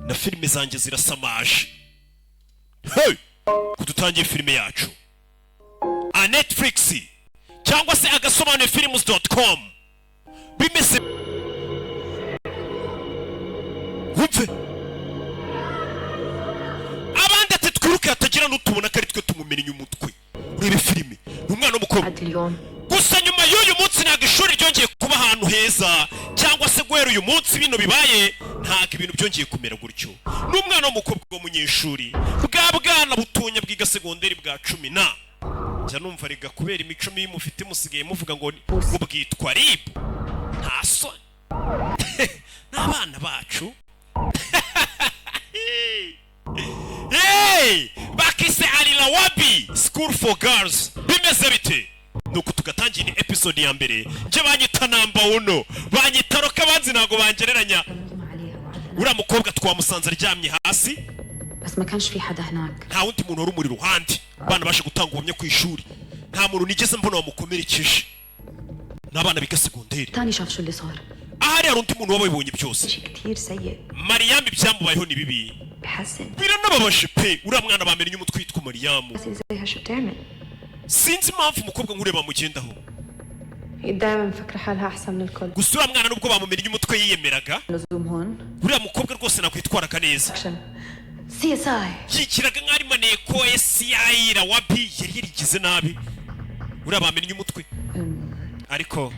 na filime zanjye zirasamaje. Hey, kudutangiye filime yacu a Netflix cyangwa se agasobanuyefilms.com bimeze wumve abandi ati twiruke hatagira n'utubona ko ari twe tumumenya umutwe. Urebe filime umwana w'umukobwa gusa nyuma y'uyu munsi ntabwo ishuri ryongeye kuba ahantu heza cyangwa se guhera uyu munsi bino bibaye ntabwo ibintu byongeye kumera gutyo. N'umwana w'umukobwa w'umunyeshuri bwa bwana butonya bwiga segonderi bwa 10 njya numva rega kubera imico mibi mufite musigaye muvuga ngo mubwitwa ribu nta soni n'abana bacu. Hey, bakise Alwabi school for girls bimeze bite? Nuko tugatangira episode ya mbere nje banyita namba 1 banyita roka banzi nago bangereranya. Ura mukobwa twamusanze aryamye hasi بس ما كانش في حدا هناك. nta wundi muntu urumuri ruhande bana bashe gutanga ubumye ku ishuri nta muntu nigeze mbona wamukomerekeje n'abana biga segonderi. تاني شاف شو اللي صار. ahari hari undi muntu wabibonye byose. كثير سيء. Mariam byambubayeho ni bibi. بحسن. Biranababaje pe ura mwana bamenye umutwe witwa Mariam. زيها شو بتعمل؟ sinzi impamvu umukobwa nk'ureba mugendaho. دائما مفكره حالها احسن من الكل. gusa ura mwana nubwo bamumenye umutwe yiyemeraga لزوم هون. uriya mukobwa rwose nakwitwaraga neza. CSI. yikiraga nk'ari maneko SI Alwabi yari yarigize nabi. uriya bamenye umutwe ariko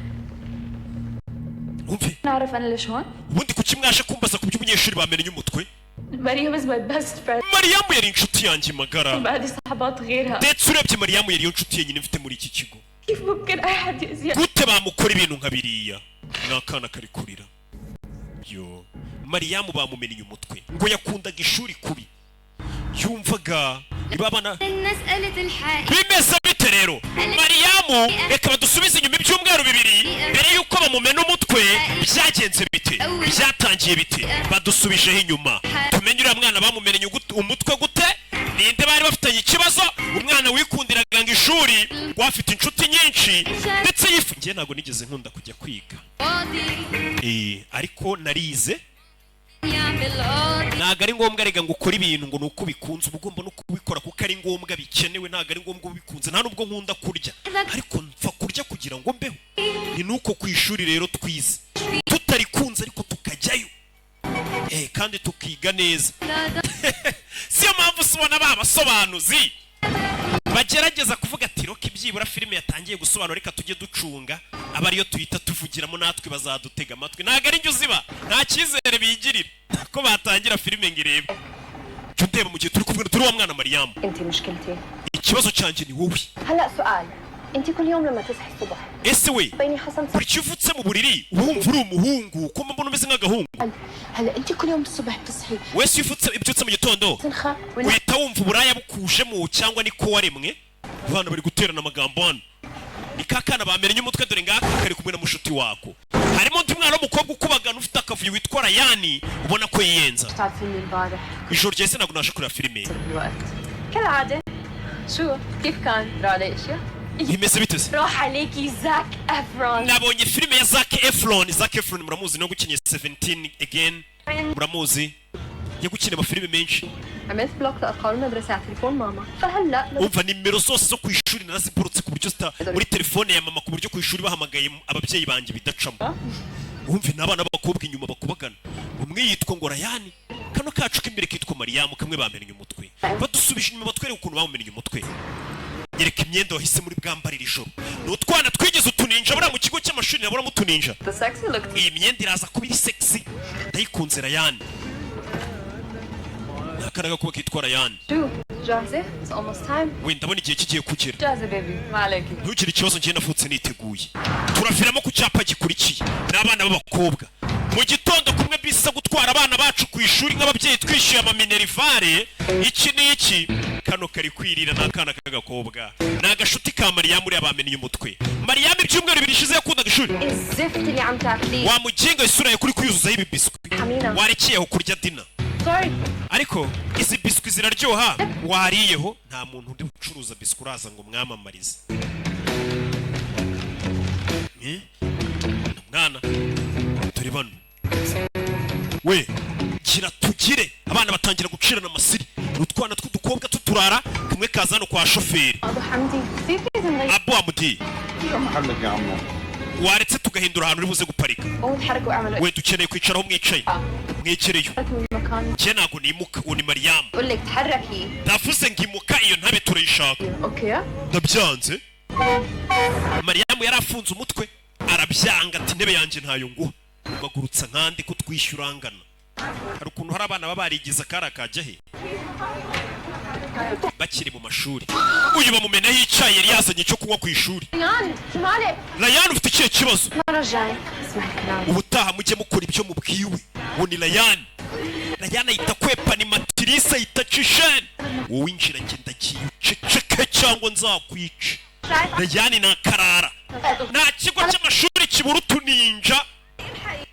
umve نعرف انا ليش هون؟ ubundi kuki mwashe kumbaza ku by'umunyeshuri bamenye umutwe. مريم is my best friend. Mariam yari inshuti yanjye magara. ما عندي صحبات غيرها. ndetse urebye Mariam yari inshuti yenyine mfite muri iki kigo. كيف ممكن احد يأذيها؟ gute bamukora ibintu nka biriya n'akana kari kurira. yo Mariam bamumenye umutwe ngo yakundaga ishuri kubi yumvaga ibabana bimeze bite rero. Mariam reka badusubize inyuma ibyumweru 2 mbere yuko bamumena umutwe byagenze bite byatangiye bite badusubijeho inyuma tumenye uriya mwana bamumenye umutwe gute ninde bari bafitanye ikibazo. umwana wikundiraga ngo ishuri wafite inshuti nyinshi ndetse yifungiye ntago nigeze nkunda kujya kwiga ariko narize ntago ari ngombwa rega ngo ukore ibintu ngo nuko bikunze uba ugomba no kubikora kuko ari ngombwa bikenewe ntago ari ngombwa ubikunze nta nubwo nkunda kurya ariko mfa kurya kugira ngo mbeho. ni nuko ku ishuri rero twize tutarikunze ariko tukajyayo kandi tukiga neza. siyo mpamvu usubona babasobanuzi bagerageza kuvuga ati roka ibyibura filime yatangiye gusobanura reka tujye ducunga aba ariyo tuhita tuvugiramo natwe bazadutega amatwi ntago ari njye uziba nta cyizere bigirira ko batangira filime ngo irebe. cyo ndeba mu gihe turi kuvuga turi wa mwana Mariam. انت مشكلتي. ikibazo cyanjye ni wowe. هلا سؤال انت كل يوم لما تصحي الصبح ese we بيني حسن buri kivutse mu buriri wumva uri umuhungu ko mbona umeze nk'agahungu. هلا انت كل يوم الصبح بتصحي wese ibyutse mu gitondo uhita wumva uburaya bukujemo cyangwa niko waremwe. abana bari guterana amagambo hano ni kakana bamenye umutwe dore ngaka kari kumwe na mushuti wako. harimo undi mwana w'umukobwa ukubagana ufite akavuyo witwa Rayani ubona ko yiyenza. ijoro ryese ntabwo nashe kureba filime. كالعادة شو كيف كان رائع اشياء bimeze bite se. روح عليكي زاك افرون. nabonye filime ya Zac Efron muramuzi no gukinye 17 again muramuzi yagukina amafilime menshi. عملت بلوك لارقام المدرسة على تليفون ماما فهلا umva nimero zose zo ku ishuri naraziborotse ku buryo muri telefone ya mama ku buryo ku ishuri bahamagaye ababyeyi banjye bidacamo. umva n'abana b'abakobwa inyuma bakubagana umwe yitwa ngo Rayani kano kacu k'imbere kitwa Mariam kamwe bamenye umutwe badusubije inyuma batwereka ukuntu bamenye umutwe. nyereka imyenda wahise muri bwambarira ijoro n'utwana twigeze utuninja buriya mu kigo cy'amashuri naburamo utuninja. iyi myenda iraza kuba iri sexy ndayikunze Rayani. nakaraga kuba kitwa Rayani. جاهزة؟ It's almost time. wenda ndabona igihe kigiye kugera. جاهزة بيبي ما عليكي. ntugire ikibazo njye navutse niteguye. turaviramo ku cyapa gikurikiye n'abana b'abakobwa mu gitondo kumwe bisa gutwara abana bacu ku ishuri nk'ababyeyi twishyuye amaminerivare. iki ni iki kano kari kwirira n'akana k'agakobwa ni agashuti ka Mariam uriya bamenye umutwe. Mariam ibyumweru 2 ishize yakundaga ishuri. الزفت اللي عم تاكليه. wamuginga isura ye kuri kuyuzuzaho ibi biswi warekeyeho kurya dina. Sorry. ariko izi biswi ziraryoha wariyeho nta muntu uri gucuruza biswi uraza ngo mwamamarize. mwana turi bano we gira tugire abana batangira gucirana amasiri utwana tw'udukobwa tuturara kumwe kaza hano kwa shoferi Abu Amudi waretse tugahindura ahantu uri buze guparika we dukeneye kwicaraho mwicaye mwicereyo je ntago nimuka uwo ni Mariyamu ndavuze ngimuka iyo ntabe turayishaka ndabyanze Mariyamu yarafunze umutwe arabyanga ati intebe yanjye ntayo nguha bagurutsa nkandi ko twishyurangana hari ukuntu hari abana babarigiza kara kajya he bakiri mu mashuri uyu bamumena yicaye yari yazanye cyo kunywa ku ishuri Ryan ufite ikihe kibazo ubutaha mujye mukora ibyo mubwiwe uwo ni Ryan ahita kwepa ni matirisa ahita cisheni wowe injira ngenda ceceke cyangwa nzakwica Ryan na karara nta kigo cy'amashuri kibura utuninja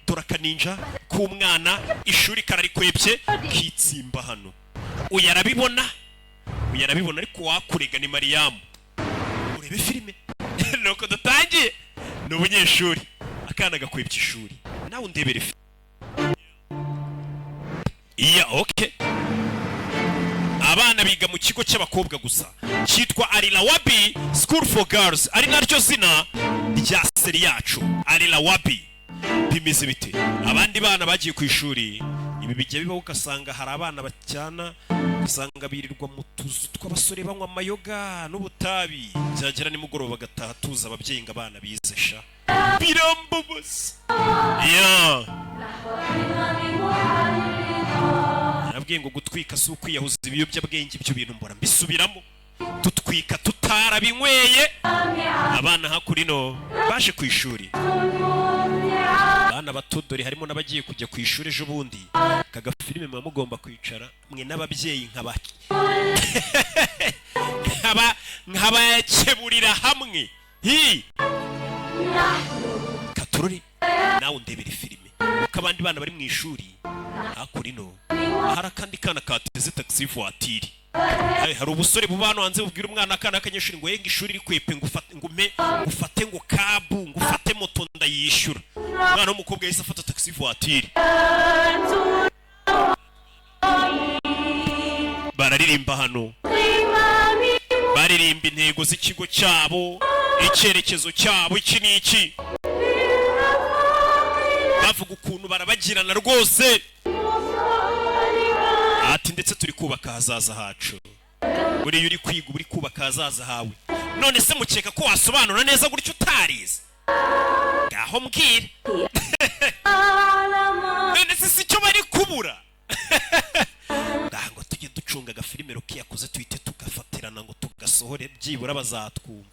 turakaninja k'umwana ishuri kararikwebye kitsimba hano uyarabibona ariko wakurega ni Mariyamu urebe filime nuko dutangiye n'ubunyeshuri akana gakwebye ishuri nawe undebere okay abana biga mu kigo cy'abakobwa gusa cyitwa Alwabi School for Girls ari naryo zina rya Serie yacu Alwabi bimeze bite abandi bana bagiye ku ishuri ibi bijya bibaho ugasanga hari abana bacyana usanga birirwa mu tuzu tw'abasore banywa amayoga n'ubutabi byagera nimugoroba bagataha tuza ababyeyi ngo abana bize sha birambabaza nabwiye ngo gutwika si ukwiyahuza ibiyobyabwenge ibyo bintu mbora mbisubiramo tutwika tutarabinyweye abana hakurino baje ku ishuri abana batodori harimo n'abagiye kujya ku ishuri ejo bundi kaga filime mwa mugomba kwicara mwe n'ababyeyi nkabakeburira hamwe katurori nawe ndebere filime uko abandi bana bari mu ishuri hakurino hari akandi kana kateze taxi voiture hari ubusore bubano hanze bubwira umwana akana akanyeshuri ngo yenge ishuri rikwepe ngufate ngo kabu ngufate moto ndayishyura umwana w'umukobwa yahise afata taxi voiture bararirimba hano baririmba intego z'ikigo cyabo icyerekezo cyabo iki n'iki bavuga ukuntu barabagirana rwose ati ndetse turi kubaka hazaza hacu buriya uri kwiga uri kubaka hazaza hawe none se mukeka ko wasobanura neza gutyo utarize ngaho mbwira none se si cyo bari kubura ngo tujye ducunga agafilime roki yakoze tuhite tugafatirana ngo tugasohore byibura bazatwumva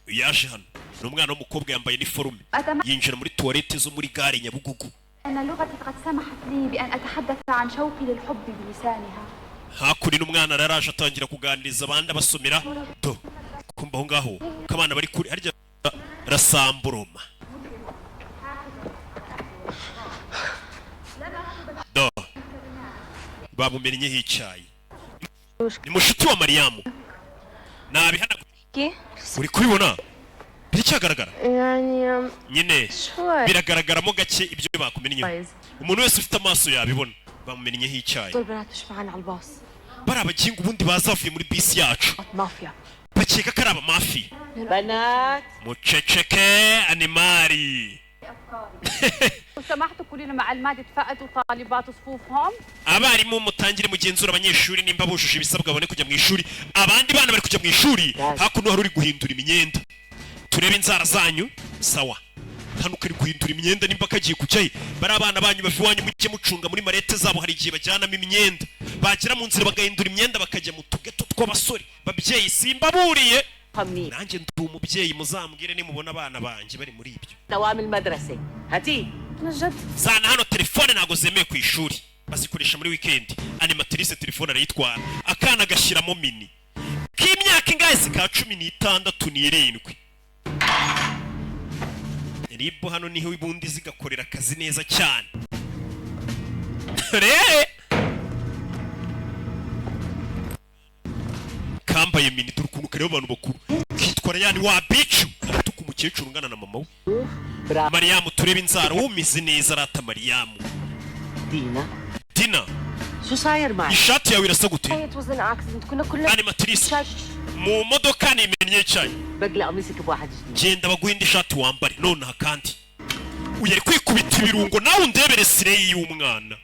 yaje hano n'umwana w'umukobwa yambaye iniforume yinjira muri toilette zo muri gare Nyabugugu hakuri n'umwana raraje atangira kuganiriza abandi abasomera do kumva aho ngaho ko abana bari kuri harya rasamburoma do bamumenye icyayi ni mushuti wa Mariyamu nabihana uri kubibona biracyagaragara nyine biragaragaramo gake ibyo bakumenyeho umuntu wese ufite amaso yabibona bamumenyeho icyayi bari abagingo ubundi bazavuye muri bisi yacu bakeka ko ari abamafi muceceke animari abarimu mutangire mugenzura abanyeshuri nimba bujuje ibisabwa babone kujya mu ishuri abandi bana bari kujya mu ishuri hakuno hari uri guhindura imyenda turebe inzara zanyu sawa hano kari guhindura imyenda nimba kagiye kujyaye bari abana banyu bava iwanyu mujye mucunga muri marete zabo hari igihe bajyanamo imyenda bagera mu nzira bagahindura imyenda bakajya mu tugeto tw'abasore babyeyi simbaburiye nanjye ndi umubyeyi muzambwire nimubona abana banjye bari muri ibyo zana hano telefone ntago zemewe ku ishuri bazikoresha muri weekend animatrice telefone arayitwara akana gashyiramo mini k'imyaka ingahe ka 16 n'irindwi ribo hano niho ibundi zigakorera akazi neza cyane kambaye mini turukuntu kareba abantu bakuru kitwara yani wa bicu umukecuru ungana na mama we. Mariyamu turebe inzara wumize neza arata Mariyamu. Dina ishati yawe irasa gute? Animatrice mu modoka nimennye cyane. Genda baguhe indi shati wambare nonaha kandi uyari kwikubita ibirungo nawe undebere Serie y'umwana.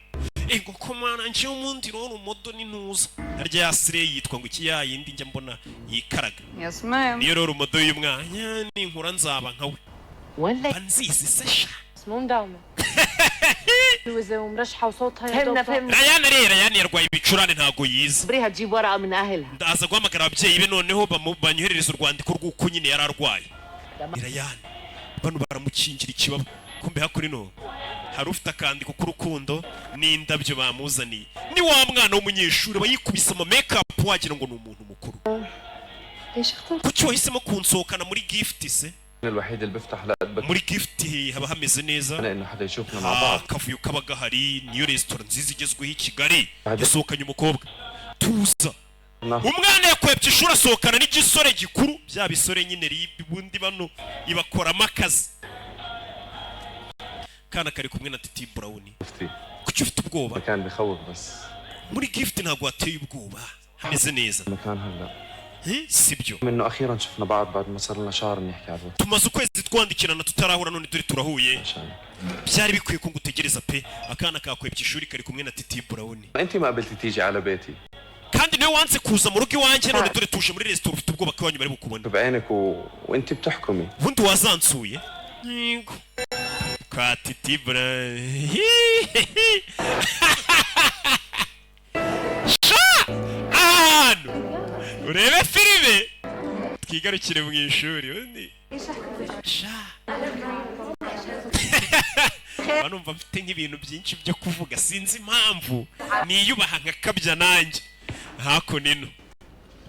Ego komana nje umundi rero umudo n'intuza harya ya Serie yitwa ngo iki yayindi njya mbona yikaraga. Yes ma'am. Niyo rero umudo y'umwana ni nkura nzaba nkawe. Banzizi sesha. اسمهم داومة. ومرشحة وصوتها Rayane yarwaye ibicurane ntago yize. بريها تجيب ورقة من أهلها. Ndaza guhamagara ababyeyi be noneho banyoherereza urwandiko rw'uko nyine yararwaye. Rayane bano baramukingira ikibaba. Kumbe hakuri no. Hari ufite akandiko k'urukundo n'indabyo bamuzaniye. Ni wa mwana w'umunyeshuri bayikubise ama makeup wagira ngo ni umuntu mukuru. Kuki wahisemo kunsohokana muri gift se? الوحيد اللي بفتح لقلبك muri gift haba hameze neza. انه حدا يشوفنا مع بعض. Kavuyo kaba gahari niyo restaurant nziza igezweho i Kigali. Yasohokanye umukobwa. Tuza. Umwana yakwebye ishuri asohokana n'igisore gikuru. Bya bisore nyine ribundi bano ibakora amakazi. Kana kari kumwe na Titi Brown. Kuki ufite ubwoba? كان بخوف بس. Muri gift ntago ateye ubwoba. Hameze neza. مكان هلا. Sibyo. منه اخيرا شفنا بعض بعد ما صار لنا شهر بنحكي على الواتس. Tumaze ukwezi twandikirana tutarahura none duri turahuye. Byari bikwiye ko ngutegereza pe. Akana kakwebye ishuri kari kumwe na Titi Brown. انت ما قبلتي تيجي على بيتي. Kandi niwe wanze kuza mu rugo iwanjye none dore tuje muri restaurant ufite ubwoba ko abanyu bari bukubona. بعينك وانت بتحكمي. Bundi wazansuye? Yego. Kwa Titi Brown. Urebe filime twigarukire mu ishuri undi banumva mfite nk'ibintu byinshi byo kuvuga sinzi impamvu niyubaha nkakabya nanjye hako nino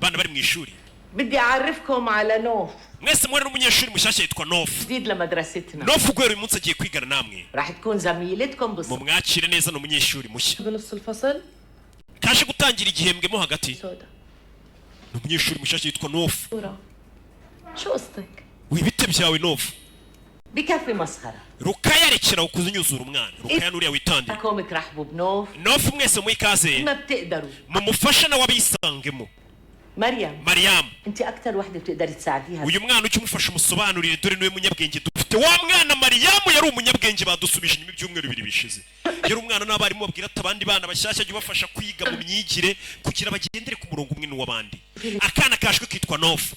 bana bari mu ishuri. بدي أعرفكم على نوف. mwese mwari n'umunyeshuri mushyashya yitwa Nof. جديد لمدرستنا. Nof ubwo uyu munsi agiye kwigana namwe. راح تكون زميلتكم بالصف. mumwakire neza n'umunyeshuri mushya. بنص الفصل. kaje gutangira igihembwe mo hagati. سودا. n'umunyeshuri mushyashya yitwa Nof. شو قصتك؟ wibite byawe Nof. بكفي مسخرة. Rukaya rekera ukuzunyuzura umwana. Rukaya nuriya witandira. كوم ترحبوا بنوف. Nof mwese mwikaze. ما بتقدروا. mumufasha nawe abisangemo. مريم. Mariam. أنت أكثر وحدة بتقدري تساعديها. uyu mwana ujye umufasha umusobanurire dore niwe munyabwenge dufite. Wa mwana Mariam yari umunyabwenge badusubije inyuma ibyumweru bibiri bishize. Yari umwana n'abarimu babwira ati abandi bana bashyashya jye ubafasha kwiga mu myigire kugira bagendere ku murongo umwe n'uw'abandi. Akana kashwe kitwa Nof.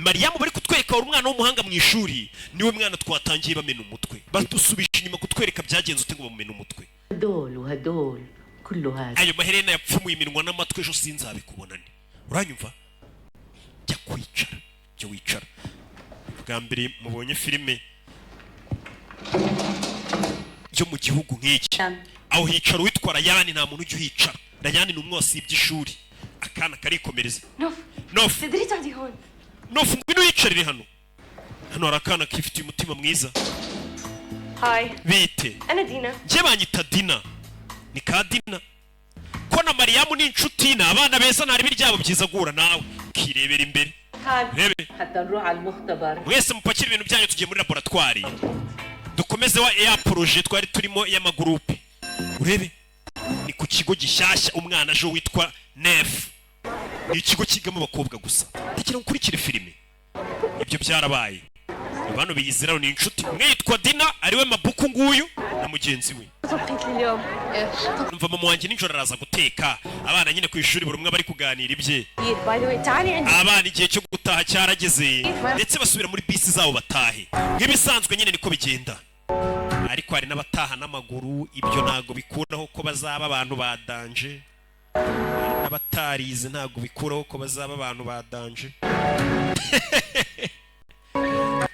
Mariam bari kutwereka wari umwana w'umuhanga mu ishuri niwe mwana twatangiye bamena umutwe. Badusubije inyuma kutwereka byagenze ute ngo bamena umutwe. هدول وهدول كله هذا. Ayo maherena yapfumuye iminwa n'amatwi ejo sinzabikubonane. Uranyumva? Jya kwicara. Jya wicara. Bwa mbere mubonye filime yo mu gihugu nk'iki. Aho hicara uwitwa Rayane nta muntu ujya uhicara. Rayane ni umwe wasibye ishuri. Akana karikomereza. Nof. تدري تقعدي هون. Nof ngwino yicarire hano. Hano hari akana kifitiye umutima mwiza. هاي. Bite. أنا دينا. Njye banyita Dina. Ni ka Dina. Ko na Mariam ni inshuti na abana beza ntari biryabo byiza gura nawe. Kirebera imbere. Rebe. حتى نروح على المختبر. Mwese mupakira ibintu byanyu tugiye muri laboratoire. Dukomeze wa projet twari turimo y'amagroupe. Urebe. Ni ku kigo gishyashya umwana aje witwa Nef. Ni ikigo kigamo abakobwa gusa. Ndagira ukurikire filime. Ibyo byarabaye. Abantu biyiziraho ni inshuti. Umwe yitwa Dina ariwe mabuku nguyu na mugenzi we. طبخت لي اليوم. Numva mama wanjye nijoro araza guteka. Abana nyine ku ishuri buri umwe bari kuganira ibye. باي ذا واي تعالي عندي. Abana igihe cyo gutaha cyarageze ndetse basubira muri bisi zabo batahe. Nk'ibisanzwe nyine niko bigenda. Ariko hari n'abataha n'amaguru ibyo ntago bikuraho ko bazaba abantu badanje. N'abatarize ntago bikuraho ko bazaba abantu badanje.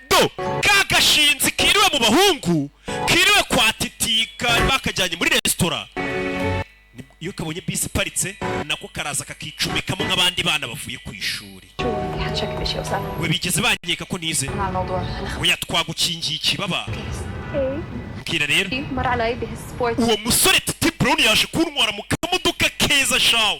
Do kagashinzi kiriwe mu bahungu kiriwe kwa titika bakajyanye muri restaurant. Iyo kabonye bisi iparitse nako karaza kakicumekamo nk'abandi bana bavuye ku ishuri. شكل شيء وصار. We bigeze banyeka ko nize. مع الموضوع. Oya twagukingiye ikibaba. إيه. Mbwira rero. مر علي بهالسبورت. Uwo musore Titi Brown yaje kuntwara mu kamodoka keza neza shawo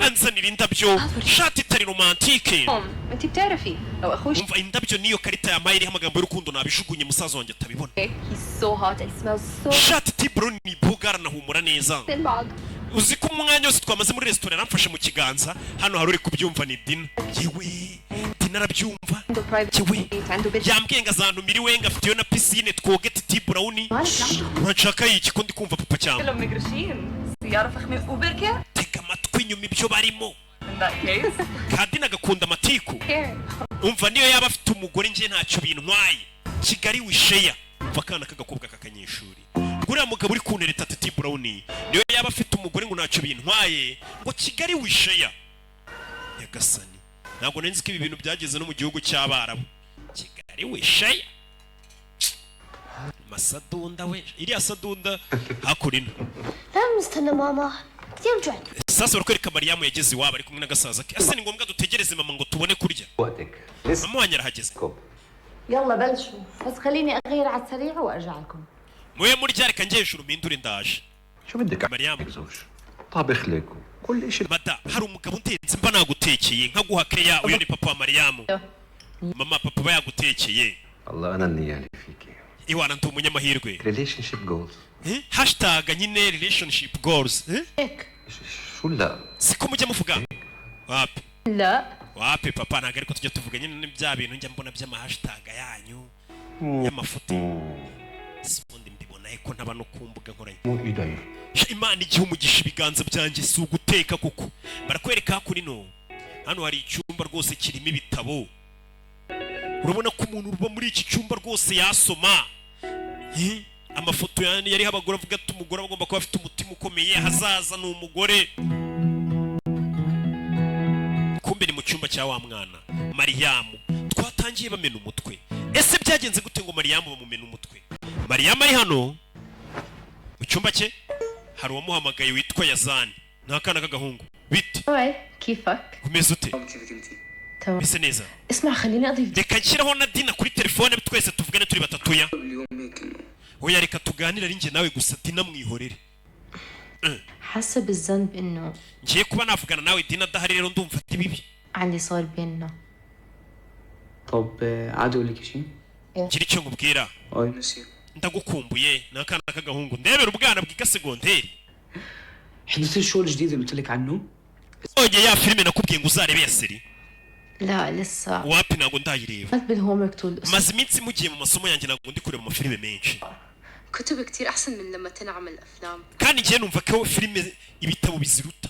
anzanira indabyo shati itari romantike انت بتعرفي لو اخوي umva indabyo niyo karita yampaye iriho amagambo y'urukundo nabishugunye musaza wanjye atabibona he's so hot and smells so shati tibro ni bugara nahumura neza من بعض uzi ko umwanya wose twamaze muri resitora yaramfashe mu kiganza hano hari uri kubyumva ni Dina yewe Dina arabyumva عنده برايفت yewe بيت عنده بيت yambwiye ngo azantumiriwe ngo afiteyo na pisine twoge titi brown urashaka iki ko ndi kumva papa cyangwa كلهم مقرشين سيارة فخمة وبركة tega amatwi inyuma ibyo barimo in that case kandi nagakunda amatiku umva niyo yaba afite umugore nje ntacyo bintwaye Kigali wisheya umva kana kagakobwa kakanyeshuri guriya mugabo uri kunereta titi brown niyo yaba afite umugore ngo ntacyo bintwaye ngo Kigali wisheya Nyagasani ntabwo nenzi ko ibi bintu byageze no mu gihugu cy'Abarabu Kigali wisheya masadunda we iriya sadunda hakurino استنى ماما كثير جوعت sasa barakwereka Mariyamu yageze iwabo ari kumwe n'agasaza ke ase ni ngombwa dutegereze mama ngo tubone kurya وقتك لسه mama wanyu arahageze يلا بلشوا بس خليني اغير على السريع وارجع لكم muye murya reka njye hejuru mpindure ndaje شو بدك مريم. أعمل زوج طابخ لك وكل شيء mada hari umugabo ntetse mba nagutekeye nkaguha keya uyu ni papa wa Mariyamu mama papa bayagutekeye الله أنا النيالي فيكي iwana ndi umunyamahirwe relationship goals hashtag nyine relationship goals هيك شو لا siko mujya muvuga wapi لا wapi papa ntabwo ariko tujya tuvuga nyine n'ibya bintu njya mbona by'ama hashtag yanyu y'amafoto sibundi mbibona ko ntaba no kumbuga nkoranye مو إيدي Imana igihe umugisha ibiganza byanjye si uguteka kuko barakwereka hakuri no hano hari icyumba rwose kirimo ibitabo urabona ko umuntu uba muri iki cyumba rwose yasoma amafoto yariho abagore avuga ati umugore agomba kuba afite umutima ukomeye hazaza ni umugore kumbe ni mu cyumba cya wa mwana Mariyamu twatangiye bamena umutwe ese byagenze gute ngo Mariyamu bamumena umutwe Mariyamu ari hano mu cyumba cye hari uwamuhamagaye witwa Yazani nta kana k'agahungu bite هاي كيفك umeze ute كيفك انت؟ تمام bise neza اسمع خليني اضيف reka nshyiraho na Dina kuri telefone twese tuvugane turi batatuya اليوم هيك انه oya reka tuganire ari njye nawe gusa Dina mwihorere حاسه بالذنب انه ngiye kuba navugana nawe Dina adahari rero ndumva ati bibi عندي صار بيننا طب عادي اقول لك شيء؟ ngira icyo nkubwira اي نسي ndagukumbuye ni akana k'agahungu ndebera ubwana bwiga segonderi حضرتي الشو الجديد اللي قلت لك عنه؟ oye ya filime nakubwiye ngo uzarebe ya Serie لا لسه wapi ntabwo ndayireba قلت بالهومورك طول الاسبوع maze iminsi mugiye mu masomo yanjye ntabwo ndi kureba amafilime menshi كتب كتير أحسن من لما تنعمل أفلام. kandi ngiye numva ko filime ibitabo biziruta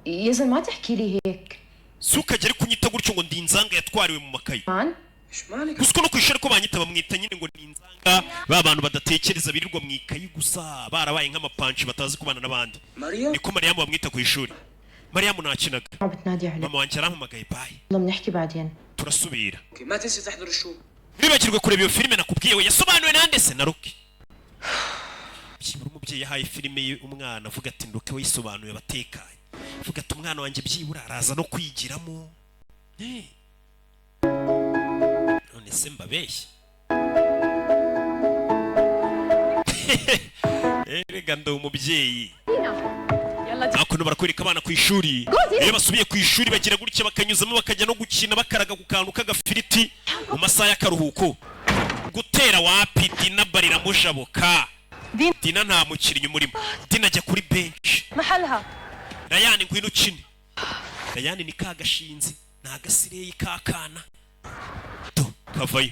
يا زلمه ما تحكي لي هيك si ukajya ari kunyita gutyo ngo ndi inzanga yatwariwe mu makayi مان ايش مالك؟ gusa uko no ku ishuri ko banyita bamwita nyine ngo ni inzanga ba bantu badatekereza birirwa mu ikayi gusa barabaye nk'amapanci batazi kubana n'abandi مريم؟ niko Mariyamu bamwita ku ishuri Mariyamu nakinaga ما بتنادي علي mama wanjye arampamagaye bayi والله بنحكي بعدين turasubira اوكي ما تنسي تحضر الشو. ntibibagirwe kureba iyo filime nakubwiye we yasobanuwe nande se na Roki byibura umubyeyi yahaye filime ye umwana avuga ati Roki we yisobanuye abatekanye avuga ati umwana wanjye byibura araza no kwigiramo none se mbabeshye erega ndi umubyeyi hakuno barakwereka abana ku ishuri iyo basubiye ku ishuri bagira gutya bakanyuzamo bakajya no gukina bakaraga ku kantu k'agafiriti mu masaha y'akaruhuko gutera wapi Dina barira mushaboka Dina nta mukirinnyi umurimo Dina ajya kuri benshi محلها Rayani ngwino ukine Rayani ni ka gashinzi ni agasireyi k'akana do kavayo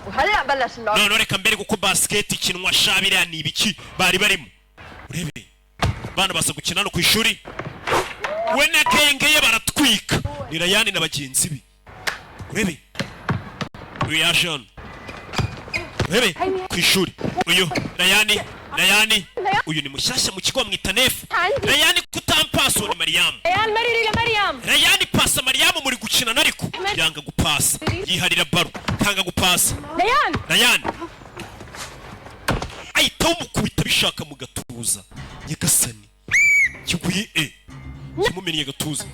وهلا بلش اللعب none reka mbere kuko basket ikinwa shabira ni ibiki bari barimo urebe bana basa gukina no ku ishuri we na kengeye baratwika ni Rayani na bagenzi be urebe reaction urebe ku ishuri uyu Rayani uyu ni mushyashya mu kigo mwita Nefu Rayani kutampaso ni Mariyamu ريان مريري لمريم Rayani pasa Mariyamu muri gukina nariko yanga gupasa yiharira baro kanga gupasa Rayani ahita umukubita bishaka mu gatuza Nyagasani kiguye kimumeniye gatuza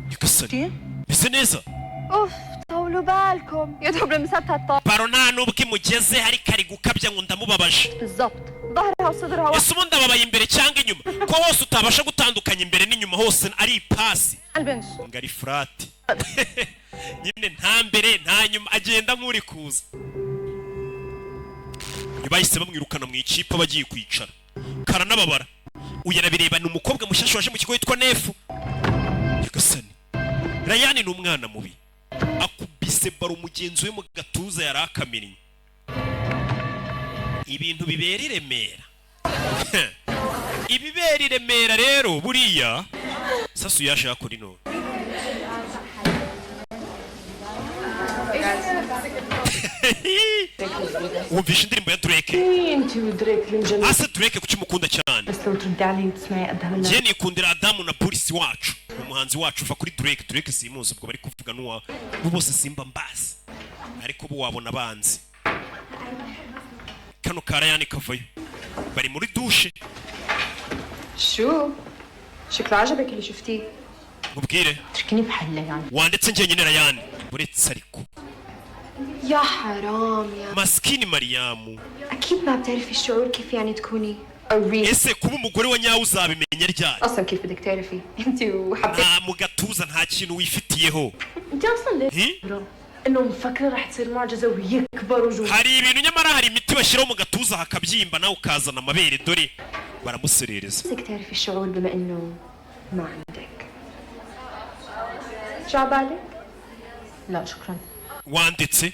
Nyagasani bise neza اوف طولوا بالكم يا دوب لمساتها الطاولة baro nta nubwo imugeze hari kari gukabya ngo ndamubabaje بالضبط ظهرها وصدرها ese ubundi ababaye imbere cyangwa inyuma ko hose utabasha gutandukanya imbere n'inyuma hose ari ipasi البنش ngari furati nyine nta mbere nta nyuma agenda nk'uri kuza bahise bamwirukana mu ikipe bagiye kwicara karanababara uyu arabireba ni umukobwa mushyashya waje mu kigo witwa Nefu Nyagasani Rayani ni umwana mubi akubise baro umugenzi we mu gatuza yari akamirinye ibintu bibera i Remera ibibera i Remera rero buriya sasu yashaka kuri none wumvishe indirimbo ya Drake انت ودريك المجنون ase Drake kuki mukunda cyane بس لو تردي علي وتسمعي قدها من je nikundira Adamu na Polisi wacu umuhanzi wacu uva kuri Drake simuzi ubwo bari kuvuga n'uwa bose simba mbazi ariko bo wabona banzi kano karayani kavayo bari muri dushe شو؟ شكله عجبك اللي شفتيه mubwire تركني بحل يعني wandetse njyenyine Rayani uretse ariko يا حرام يا maskini Mariamu أكيد ما بتعرفي الشعور كيف يعني تكوني الريل ese kuba umugore wa nyawe uzabimenya ryari أصلا كيف بدك تعرفي أنت وحبيبتك nta mu gatuza nta kintu wifitiyeho انت اصلا ليه انه مفكره رح تصير معجزه ويكبر وجوه hari ibintu nyamara hari imiti bashyiraho mu gatuza hakabyimba nawe ukazana amabere dore baramuserereza بدك تعرفي الشعور بما إنه ما عندك شو عبالك؟ لا شكرا wanditse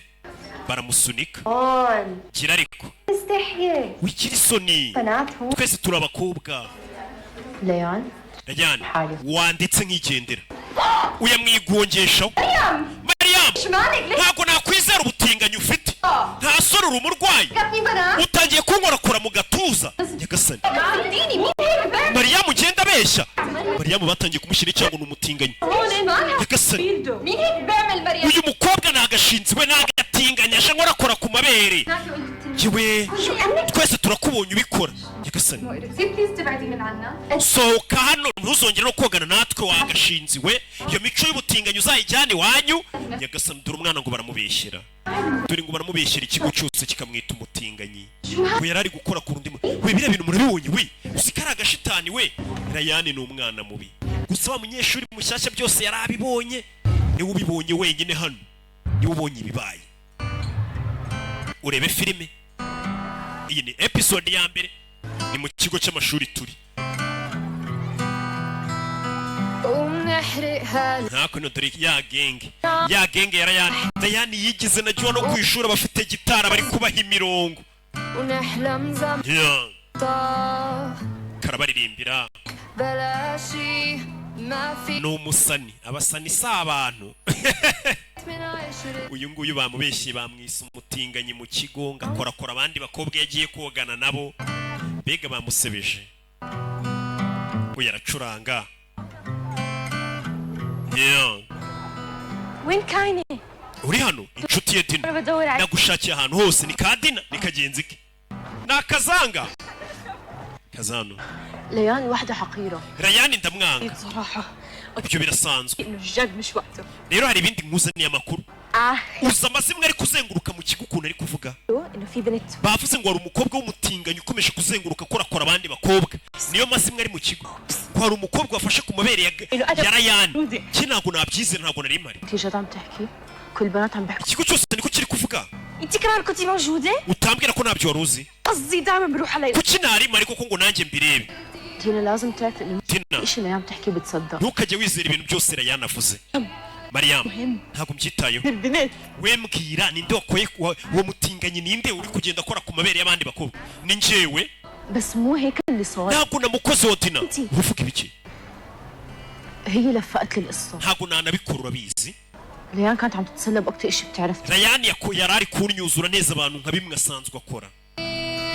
baramusunika هون gira ariko استحيي wikiri isoni بنات هون twese turi abakobwa ليان Rayani حالي. wanditse nkigendera uyamwigongeshaho Mariam شو مالك ليش ntabwo nakwizera ubutinganyi ufite nta sore uri umurwayi كفني بنات utangiye kunkorakora mu gatuza Nyagasani صدقيني مين هيك بنت Mariam ugenda abeshya Mariam batangiye kumushyira icyago ni umutinganyi هون مالها Nyagasani مين هيك بيعمل مريم uyu mukobwa nagashinze we nagatinganya aje nkorakora ku mabere yewe شو أنك twese turakubonye ubikora Nyagasani بليز تبعدي من عنا sohoka hano ntuzongere no kogana natwe wagashinze we iyo mico y'ubutinganyi uzayijyane iwanyu Nyagasani dore umwana ngo baramubeshyera dore ngo baramubeshyera ikigo cyose kikamwita umutinganyi we yari ari gukora ku rundi we biriya bintu murabibonye we uzi ko ari agashitani we Rayani ni umwana mubi gusa wa munyeshuri mushyashya byose yari abibonye niwe ubibonye wenyine hano niwe ubonye ibibaye urebe filime iyi ni episode ya mbere ni mu kigo cy'amashuri turi ونحرقها ntako no dore ya genge Rayani yigize na jwa no kwishura bafite gitara bari kubaha imirongo ونحلم Yeah. karabaririmbira بلاشي ما في ni umusani abasani si abantu من عشرة uyu nguyu bamubeshye bamwise umutinganyi mu kigo ngakorakora abandi bakobwa yagiye kogana nabo mbega bamusebeje uyu aracuranga Yeah. وين كاينة؟ uri hano inshuti ye Dina أنا بدور عليك nagushakiye ahantu hose ni ka Dina ni kagenzi ke ni akazanga kazano ليان وحده حقيره Rayani ndamwanga بصراحه ibyo birasanzwe إنه الجد مش وقته rero hari ibindi nkuzaniye amakuru uza amazimwe ari kuzenguruka mu kigo ukuntu ari kuvuga إنه في بنت bavuze ngo hari umukobwa w'umutinganyi ukomeje kuzenguruka akorakora abandi bakobwa niyo mazimwe ari mu kigo ko hari umukobwa wafashe ku mabere ya Rayani ki ntabwo nabyizera ntabwo nari mpari انت جد عم تحكي كل البنات عم بيحكوا ikigo cyose niko kiri kuvuga أنت كمان كنتي موجودة؟ utambwira ko ntabyo wari uzi قصدي دائما بروح علي kuki nari mpari koko ngo nanjye mbirebe دينا لازم تعرف انه Dina ايش اللي عم تحكي بتصدق ntukajye wizera ibintu byose Rayani avuze Mariam ntabwo mbyitayeho البنت we mbwira ninde wakoye uwo mutinganyi ninde uri kugenda akora ku mabere y'abandi bakobwa ni njyewe بس مو هيك اللي صار ntabwo namukoze wa Dina Nti. uvuga ibiki هي لفقت لي القصه ntabwo nanabikora urabizi ليان كانت عم تتسلى باكثر شيء بتعرف Rayani yari ari kunyuzura neza abantu nka bimwe asanzwe akora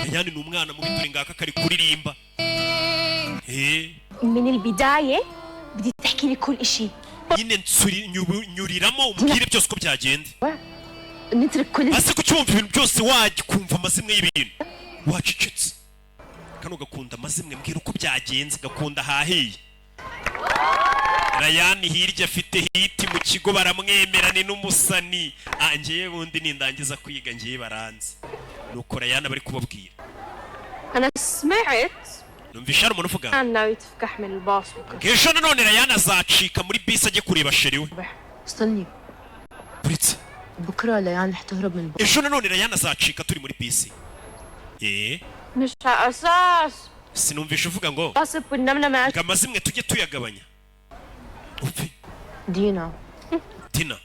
Rayani ni umwana mubi dore ngaka kari kuririmba من البداية بدي تحكي لي كل إشي nyine nyuriramo umbwire byose uko byagenze نترك كل ase ko cyumva ibintu byose wajya kumva amazimwe y'ibintu wacecetse kano gakunda amazimwe mbwira uko byagenze gakunda hahiye Rayani hirya afite hiti mu kigo baramwemera ni n'umusani ngewe bundi nindangiza kwiga ngewe baranze nuko Rayani bari kubabwira أنا سمعت numvisha hari umuntu uvuga أنا ناوي تفكح من الباص وكذا. ejo nanone rayani azacika muri bisi ajye kureba sheri we. استني uretse بكرة ليان رح تهرب من الباص. ejo nanone rayani azacika turi muri bisi. مش على أساس sinumvisha uvuga ngo غصب ونمنا مع ngo amazimwe tujye tuyagabanya. upfe دينا. tina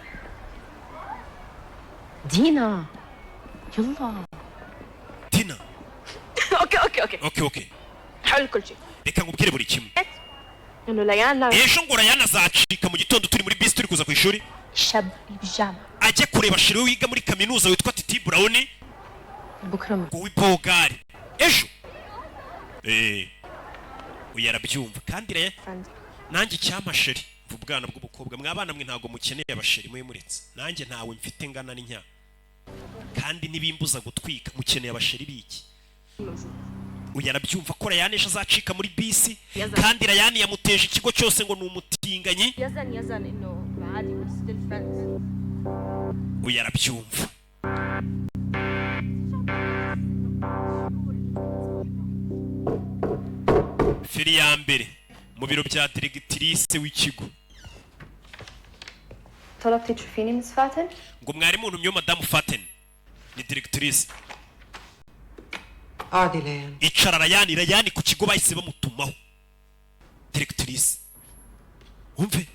دينا يلا. tina اوكي حل كل شيء. reka nkubwire buri kimwe. انه ليان ناوي ejo ngo rayani azacika mu gitondo turi muri bisi turi kuza ku ishuri شاب البيجامة ajye kureba sheri we wiga muri kaminuza witwa titi burawuni بكرة ngo w'ibogari ejo. uyu arabyumva kandi rero nanjye icyampa sheri mva ubwana bw'ubukobwa mwabana mwe ntabwo mukeneye abasheri mwe muretse nanjye ntawe mfite ngana n'innya kandi nibimbuza gutwika mukeneye abasheri biki. uyu arabyumva ko rayani ejo azacika muri bisi kandi rayani yamuteje ikigo cyose ngo ni umutinganyi. يزن انه عادي بس ستيل فريندز. uyu arabyumva. feri ya mbere mu biro bya diregitirise w'ikigo طلبتي تشوفيني مس فاتن؟ ngo mwarimu ntumye madamu faten ni diregitirise. اقعدي لين. icara rayani ku kigo bahise bamutumaho diregitirise. wumve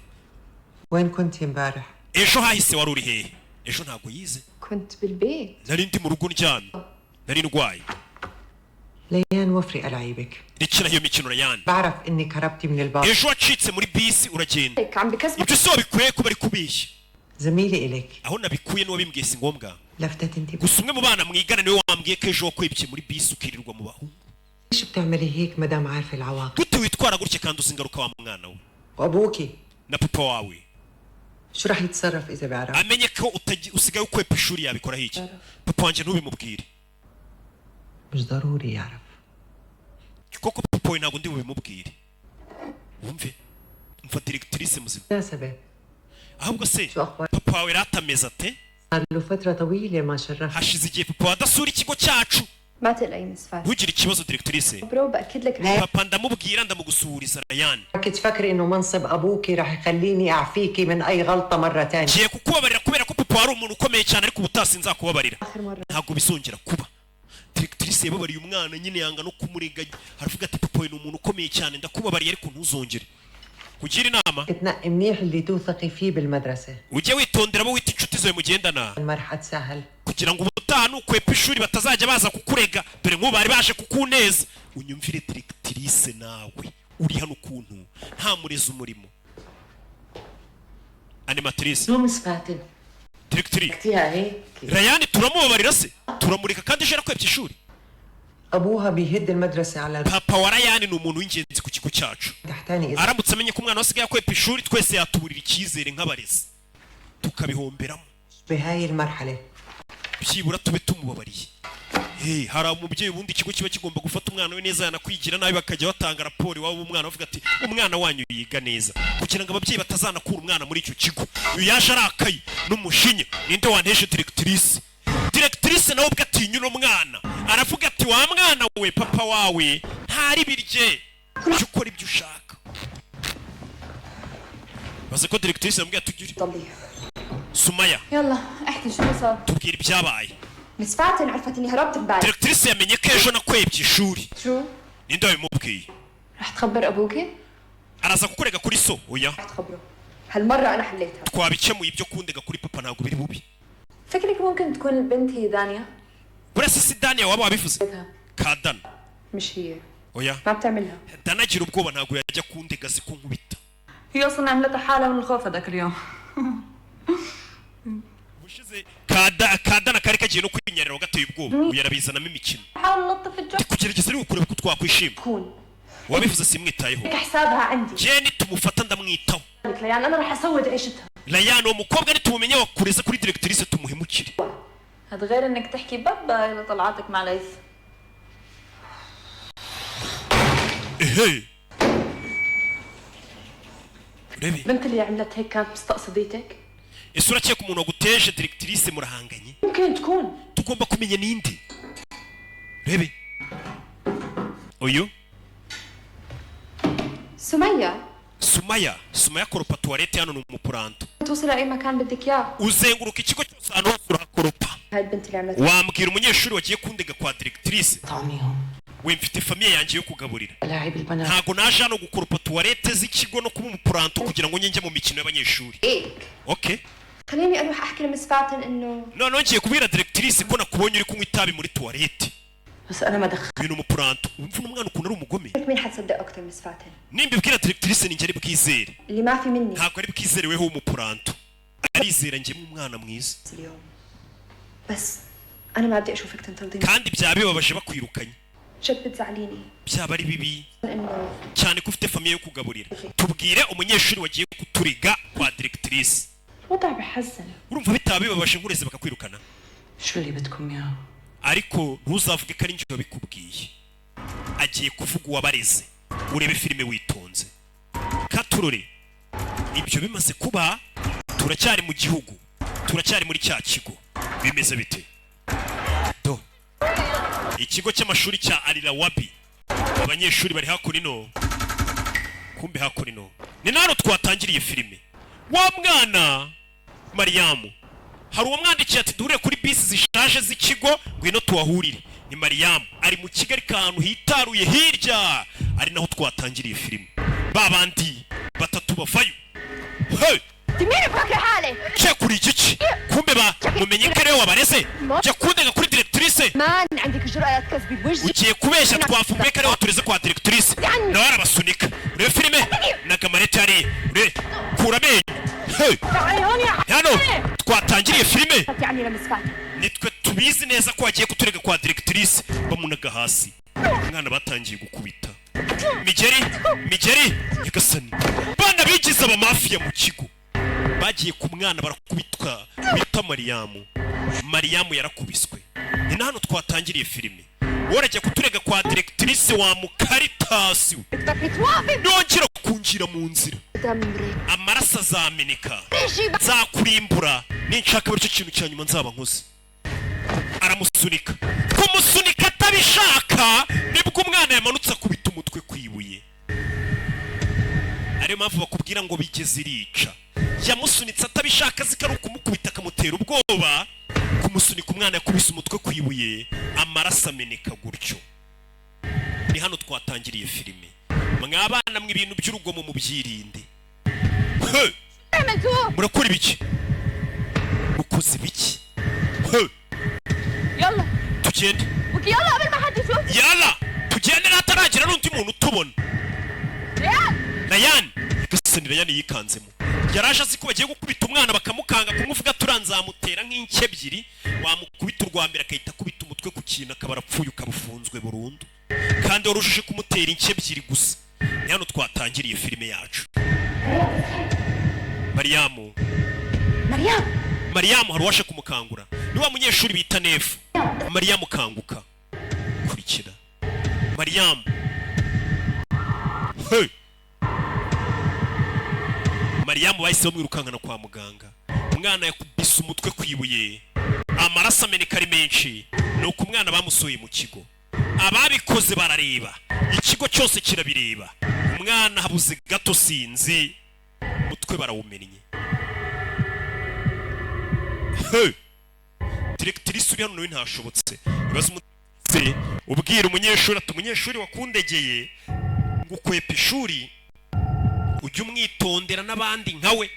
وين كنتي امبارح؟ ejo hahise wari uri hehe? ejo ntabwo yize كنت بالبيت. nari ndi mu rugo ndyamye nari ndwaye. ليان وفري ألاعيبك. rikina iyo mikino rayani. بعرف انك هربتي من الباص. ejo wacitse muri bisi uragenda هيك عم بكسبك. ibyo si wabikuye ko bari kubeshya. زميلي إلك. aho nabikuye n'uwabimbwiye si ngombwa. لفتت انتباه. gusa umwe mu bana mwigana niwe wambwiye ko ejo wakwibye muri bisi ukirirwa mu bahungu. ليش بتعملي هيك مدام عارفة العواقب؟ gute witwara gutya kandi uzi ingaruka wa mwana we وأبوكي na papa wawe شو رح يتصرف إذا بعرف؟ amenye ko usigaye ukwepa ishuri yabikoraho iki. papa wanjye ntubimubwire مش ضروري يعرف. koko papa we ntabwo ndi bubimubwire. wumve mva diregitirise muzima. مناسبة. ahubwo se شو أخبار؟ papa wawe ratameze ate? صار له فترة طويلة ما شرف. hashize igihe papa adasura ikigo cyacu. ما تقلقي مس فاتن. ntugire ikibazo diregitirise. برو باكد لك papa ndamubwira ndamugusuhuriza rayani. كنت تفكري إنه منصب أبوكي رح يخليني أعفيكي من أي غلطة مرة تانية. ngiye kukubabarira kubera ko papa wari umuntu ukomeye cyane ariko ubutasi nzakubabarira اخر مرة. ntabwo bizongera kuba. diregitirise yababariye umwana nyine yanga no kumurega aravuga ati papa we ni umuntu ukomeye cyane ndakubabariye ariko ntuzongere. kugira inama تنقي منيح اللي توثقي فيه بالمدرسة. ujye witondera abo wita inshuti zawe mugendana ما رح أتساهل. kugira ngo ubutaha nukwepa ishuri batazajya baza kukurega dore nk'ubu bari baje kukuneza. unyumvire diregitirise nawe uri hano ukuntu nta murezi umurimo. animatrice شو مس فاتن؟ diregitiri اختيها هيك. rayani turamubabarira se turamureka kandi ejo yarakwepye ishuri. أبوها بيهد المدرسة على papa wa rayani ni umuntu w'ingenzi ku kigo cyacu. تحتاني إذا aramutse amenye ko umwana wasigaye akwepa ishuri twese yatuburira icyizere nk'abarezi tukabihomberamo. بهاي المرحلة. byibura tube tumubabariye. hari umubyeyi ubundi ikigo kiba kigomba gufata umwana we neza yanakwigira nabi bakajya batanga raporo iwabo umwana bavuga ati umwana wanyu yiga neza kugira ngo ababyeyi batazanakura umwana muri icyo kigo. uyu yaje arakaye n'umushinya ninde wanteje diregitirise. diregitirise nawe ubwo atinya uno mwana aravuga ati wa mwana we papa wawe ntari birye ujye ukora ibyo ushaka. baze ko diregitirise yambwiye tugire طبي. sumaya يلا احكي شو صار. tubwire ibyabaye. مس فاتن عرفت اني هربت امبارح. diregitirise yamenye ko ejo nakwebye ishuri. شو؟ ninde wabimubwiye؟ رح تخبر ابوكي؟ araza kukurega kuri so. oya رح تخبره. هالمرة انا حليتها. twabikemuye ibyo kundega kuri papa ntabwo biri bubi. فكرك ممكن تكون البنت هي دانيا؟ burasa si daniya waba wabivuze ka dana. مش هي. oya ما بتعملها. dana agira ubwoba ntabwo yajya kundega azi ko nkubita. هي اصلا عملتها حالها من الخوف هذاك اليوم. ubushize ka dana kari kagiye no kwinyarira gateye ubwoba uyu arabizanamo imikino. حاول نلطف الجو. ndi kugerageza ariko kureba ko twakwishima. تكون. wabivuze simwitayeho. هيك حسابها عندي. je nitumufata ndamwitaho. لك ليان انا رح اسود عيشتها. rayani uwo mukobwa nitumumenye wakureza kuri diregitirise tumuhemukire. هذا غير انك تحكي بابا الى طلعاتك مع ليث. ehe urebe البنت اللي عملت هيك كانت مستقصديتك؟ isura cye ku muntu waguteje diregitirise murahanganye ممكن تكون. tugomba kumenya ninde. urebe uyu Sumaya koropa tuwarete hano ni umupuranto توصل لأي مكان بدك إياه. uzenguruka ikigo cyose ahantu hose urakoropa هاي البنت اللي عملت wambwira umunyeshuri wagiye kundega kwa directrice طعميهم we mfite famiye yanjye yo kugaburira لاعب البنات ntago naje hano gukoropa tuwarete z'ikigo no kuba umupuranto kugira ngo njye mu mikino y'abanyeshuri okay خليني أروح أحكي لمس فاتن إنه none ngiye kubwira directrice ko nakubonye uri kunywa itabi muri tuwarete بس أنا ما دخلت ibintu umupuranto umva umwana ukuntu ari umugome مين حتصدق أكتر مس فاتن nimbibwira directrice ninjye ari bwizere اللي ما في مني ntabwo ari bwizere weho umupuranto arizera njye umwana mwiza اليوم بس أنا ما بدي أشوفك تنتظرني kandi byaba bibabaje bakwirukanye جد بتزعليني byaba ari bibi إنه cyane ko ufite famiye yo kugaburira tubwire umunyeshuri wagiye kuturiga kwa directrice الوضع بحزن. urumva bitaba bibabaje ngureze bakakwirukana شو اللي بدكم إياه؟ ariko ntuzavuge ko ari njye wabikubwiye agiye kuvuga uwabareze urebe filime witonze katurore ibyo bimaze kuba turacyari mu gihugu turacyari muri cya kigo bimeze bite do ikigo cy'amashuri cya Alwabi abanyeshuri bari hakurino kumbe hakurino ni nano twatangiriye filime wa mwana Mariamu hari umwandikiye ati duhure kuri bisi zishaje z'ikigo ngwino tuwahurire ni Mariamu ari mu Kigali kantu hitaruye hirya ari naho twatangiriye filime babandi batatu bavayo hey تميني بحكي حالي cye kuri iki kumbe ba mumenye ko rero wabareze cye kundega kuri directrice ما عندك الجرأة تكذبي بوجهي ugiye kubeshya twavumbye ko rero watureze kwa directrice nawe arabasunika urebe filime na kamarete ari ure kura amenyo hey تعالي هون يا hano twatangiriye filime يعني لمس فاتن nitwe tubizi neza ko wagiye kuturega kwa directrice bamunaga hasi umwana batangiye gukubita migeri nyagasani bana bigize abamafiya mu kigo bagiye ku mwana barakubitwa bita Mariamu yarakubiswe ni hano twatangiriye filime warajya kuturega kwa directrice wa mukaritasi nongera kunjira mu nzira amaraso azameneka nzakurimbura ninshaka buri kintu cya nyuma nzaba nkoze aramusunika kumusunika atabishaka nibwo umwana yamanutse akubita umutwe kwibuye ariyo mpamvu bakubwira ngo bigeze irica yamusunitse atabishaka zikaruka kumukubita akamutera ubwoba kumusunika umwana yakubise umutwe kwibuye amaraso ameneka gutyo ni hano twatangiriye filime mwabana mwe ibintu by'urugomo mu byirinde murakora ibiki mukoze ibiki يلا tugende يلا قبل ما حد يشوف yala tugende nataragira n'undi muntu utubona Ryan gasani Ryan yikanzemo yaraje azi ko bagiye gukubita umwana bakamukanga kumuvuga turanzamutera nk'inke ebyiri wamukubita urwa mbere akahita akubita umutwe ku kintu akaba arapfuye ukabufunzwe burundu kandi warujije kumutera inke ebyiri gusa ni hano twatangiriye filime yacu Mariamu hari uwaje kumukangura ni wa munyeshuri bita Nefu Mariamu kanguka kurikira Mariamu hey Mariamu bahise bamwirukankana kwa muganga umwana yakubise umutwe kwibuye amaraso ameneka ari menshi nuko umwana bamusoye mu kigo ababikoze barareba ikigo cyose kirabireba umwana habuze gato sinzi umutwe barawumennye hey directrice uri hano nawe ntashobotse ibaze umutse ubwira umunyeshuri ati umunyeshuri wakundegeye ngo ukwepa ishuri ujye umwitondera n'abandi nkawe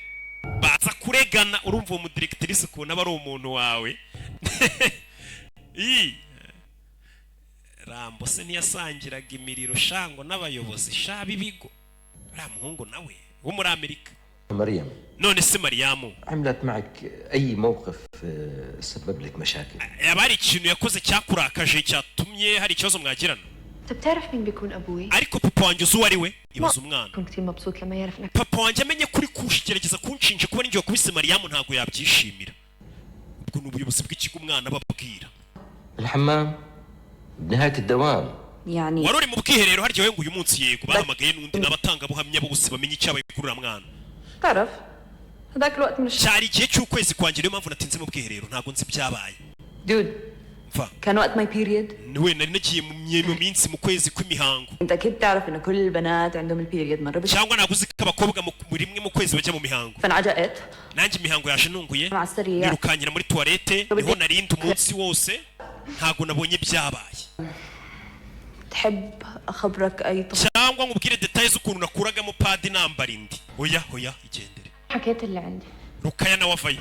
baza kuregana urumva uwo mudirectrice kubona aba ari umuntu wawe Rambo se ntiyasangiraga imiriro shango n'abayobozi sha b'ibigo uriya muhungu nawe wo muri Amerika مريم none se Mariamu عملت معك أي موقف سبب لك مشاكل yaba hari ikintu yakoze cyakurakaje cyatumye hari ikibazo mwagirana انت بتعرف مين بيكون ابوي؟ ariko papa wanjye uzi uwo ari we ibaza umwana كنت كثير مبسوط لما يعرف انك papa wanjye amenye kuri kugerageza kunshinja kuba ninjye wakubise Mariamu ntabwo yabyishimira ubwo ni ubuyobozi bw'ikigo umwana babwira الحمام بنهاية الدوام يعني wari uri mu bwiherero harya we ngo uyu munsi yego bahamagaye n'undi n'abatangabuhamya bose bamenye icyabaye kuri uriya mwana تعرف هذاك الوقت من cyari igihe cy'ukwezi kwanjye niyo mpamvu natinze mu bwiherero ntabwo nzi ibyabaye دود كان وقت my period. niwe nari nagiye mu minsi mu kwezi kw'imihango. انت اكيد بتعرف ان كل البنات عندهم البيريد مره بس. cyangwa naguze ko abakobwa muri rimwe mu kwezi bajya mu mihango. فانعجقت. nanjye imihango yaje nunguye. مع السريه. nirukanyira muri toilette niho narinda umunsi wose ntago nabonye byabaye. تحب اخبرك اي cyangwa nkubwire details ukuntu nakuragamo padi nambara indi. Oya igendere. حكيت اللي عندي. rukaya nawe avayo.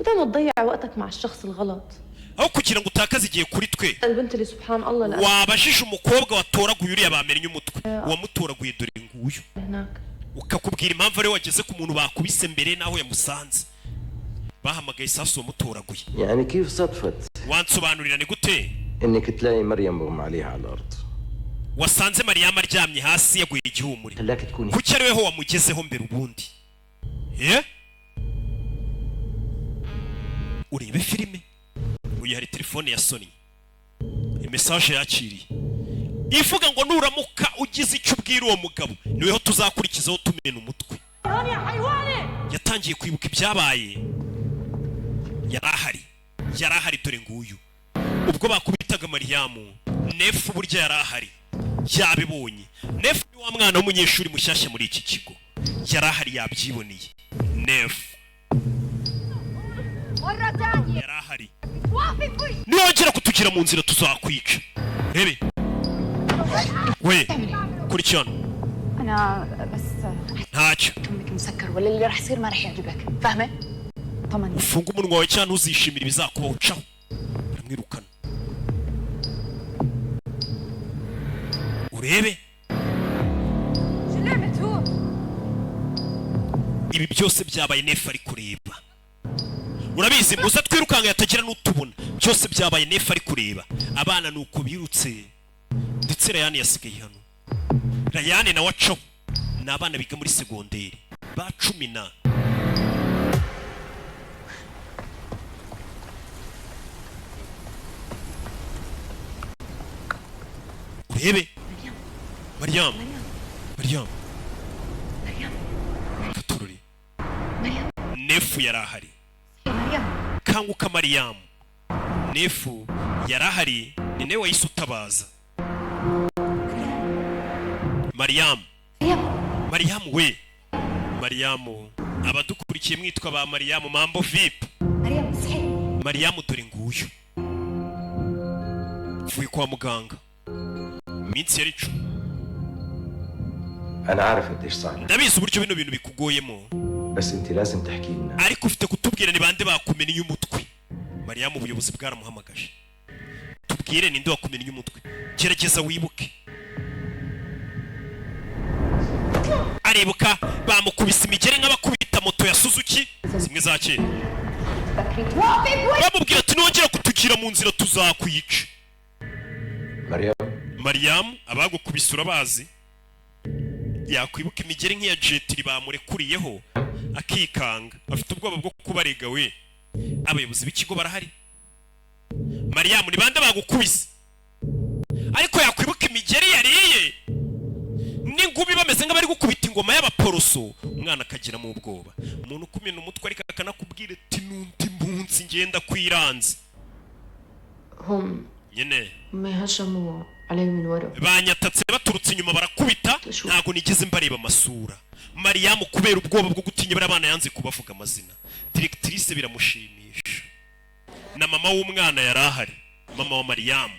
بدل ما تضيع وقتك مع الشخص الغلط. aho kugira ngo utakaze igihe kuri twe. البنت اللي سبحان الله لا. wabajije umukobwa watoraguye uriya bamenye umutwe. wamutoraguye dore nguyu. هناك. ukakubwira impamvu ari wageze ku muntu bakubise mbere naho yamusanze. bahamagaye isasu wamutoraguye. يعني كيف صدفت wansobanurira ni gute انك تلاقي مريم مغمى عليها على الارض؟ wasanze Mariam aryamye hasi yaguye igihumure. خلاك تكوني kuki ari weho wamugezeho mbere ubundi? urebe filime uyu hari telefone ya Sony message yakiriye ivuga ngo nuramuka ugize icyo ubwira uwo mugabo niweho tuzakurikizaho tumena umutwe. yatangiye kwibuka ibyabaye. yarahari dore nguyu ubwo bakubitaga Mariam nefu burya yarahari yabibonye. nefu ni wa mwana w'umunyeshuri mushyashya muri iki kigo yarahari yabyiboneye. nefu yarahari niwongera kutugira mu nzira tuzakwica. rebe we kurikirana انا بس ntacyo امك مسكر ولا اللي راح يصير ما راح يعجبك فاهمه؟ طمني. ufunga umunwa wawe cyane uzishimira ibizakubaho caho uramwirukana. urebe ibi byose byabaye nefu ari kureba. urabizi musa twirukanga yatagira n'utubona byose byabaye nefu ari kureba. abana nuko birutse ndetse Rayane yasigaye hano. Rayane na waco ni abana biga muri segonderi ba 10. urebe Mariam katururi nefu yarahari. kanguka Mariam nefu yarahari ni nawe wahise utabaza. Mariam we Mariam abadukurikiye mwitwa ba Mariam mambo vip. Mariam dore nguyu vuye kwa muganga minsi yari 10. انا عارف قديش صعب ndabizi uburyo bino bintu bikugoyemo بس انت لازم تحكي لنا. ariko ufite kutubwira ni bande bakumeniye umutwe. Mariam ubuyobozi bwaramuhamagaje. tubwire ninde wakumeniye umutwe. gerageza wibuke. arebuka bamukubise imigeri nk'abakubita moto ya Suzuki zimwe za kera. bamubwira ati nongera kutugira mu nzira tuzakwica. Mariam abagukubise urabazi. yakwibuka imigeri nk'iya jetiri bamurekuriyeho akikanga afite ubwoba bwo kubarega we. abayobozi b'ikigo barahari. Mariam ni bande bagukubise ariko yakwibuka imigeri yariye n'ingubi bameze nk'abari gukubita ingoma y'abaporoso. umwana akagira mu ubwoba. umuntu ukumena umutwe ariko akanakubwira ati n'undi munsi ngenda kwiranze. هم nyene ما هجموا علي من ورا. banyatatse baturutse inyuma barakubita ntago nigeze mbareba amasura. Mariam kubera ubwoba bwo gutinya bari abana yanze kubavuga amazina. Directrice biramushimisha na mama w'umwana yarahari. mama wa Mariam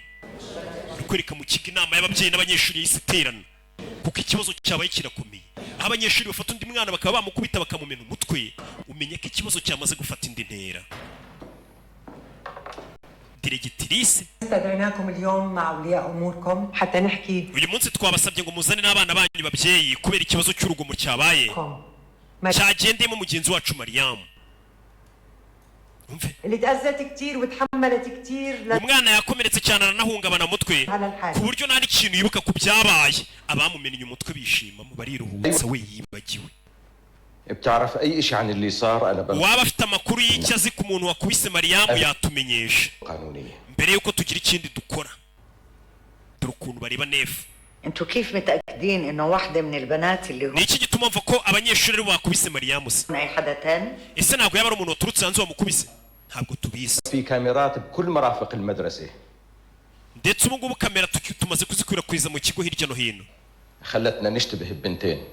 kwereka mu kigo inama y'ababyeyi n'abanyeshuri yisiterana kuko ikibazo cyabaye kirakomeye. aho abanyeshuri bafata undi mwana bakaba bamukubita bakamumena umutwe umenye ko ikibazo cyamaze gufata indi ntera. Directrice استدعيناكم اليوم مع أولياء أموركم حتى نحكي. uyu munsi twabasabye ngo muzane n'abana banyu babyeyi kubera ikibazo cy'urugomo cyabaye cyagendemo mugenzi wacu Mariam. اللي تأذت كتير وتحملت كتير umwana yakomeretse cyane aranahungabana mutwe ku buryo nta n'ikintu yibuka ku byabaye. abamumennye umutwe bishimamo bariruhutsa we yibagiwe. بتعرف اي شيء عن اللي صار؟ انا waba afite amakuru y'icyo azi ku muntu wakubise Mariam yatumenyesha قانونيه mbere yuko tugira ikindi dukora. dore ukuntu bareba nefu. انتوا كيف متأكدين انه واحدة من البنات اللي ni iki gituma mva ko abanyeshuri aribo bakubise Mariam se? اي حدا تاني؟ ese ntabwo yaba ari umuntu waturutse hanze wamukubise? ntabwo tubizi في كاميرات بكل مرافق المدرسة ndetse ubu ngubu kamera tumaze kuzikwirakwiza mu kigo hirya no hino خلتنا نشتبه ببنتين